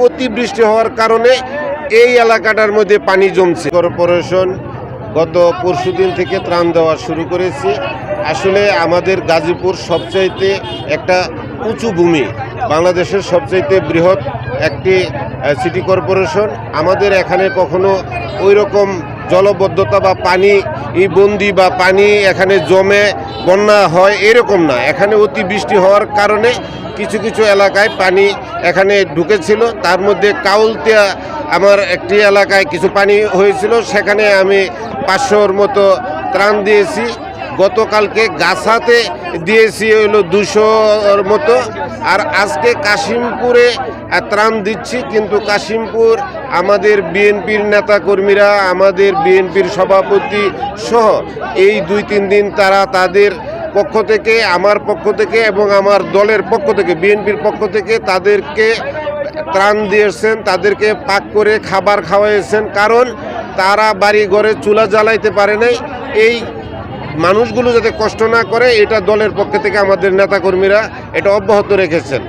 অতিবৃষ্টি হওয়ার কারণে এই এলাকাটার মধ্যে পানি জমছে। কর্পোরেশন গত পরশুদিন থেকে ত্রাণ দেওয়া শুরু করেছি। আসলে আমাদের গাজীপুর সবচাইতে একটা উঁচু ভূমি, বাংলাদেশের সবচাইতে বৃহৎ একটি সিটি কর্পোরেশন। আমাদের এখানে কখনো ওই রকম জলবদ্ধতা বা পানি বন্দি বা পানি এখানে জমে বন্যা হয় এরকম না। এখানে অতিবৃষ্টি হওয়ার কারণে কিছু কিছু এলাকায় পানি এখানে ঢুকেছিল। তার মধ্যে কাউলতিয়া আমার একটি এলাকায় কিছু পানি হয়েছিল, সেখানে আমি 500-র মতো ত্রাণ দিয়েছি। গতকালকে গাছাতে দিয়েছি হলো 200-র মতো, আর আজকে কাশিমপুরে ত্রাণ দিচ্ছি। কিন্তু কাশিমপুর আমাদের বিএনপির নেতাকর্মীরা, আমাদের বিএনপির সভাপতি সহ এই 2-3 দিন তারা তাদের পক্ষ থেকে, আমার পক্ষ থেকে এবং আমার দলের পক্ষ থেকে, বিএনপির পক্ষ থেকে তাদেরকে ত্রাণ দিয়েছেন, তাদেরকে পাক করে খাবার খাওয়াইছেন। কারণ তারা বাড়ি ঘরে চুলা জ্বালাইতে পারে নাই। এই মানুষগুলো যাতে কষ্ট না করে, এটা দলের পক্ষ থেকে আমাদের নেতাকর্মীরা এটা অব্যাহত রেখেছেন।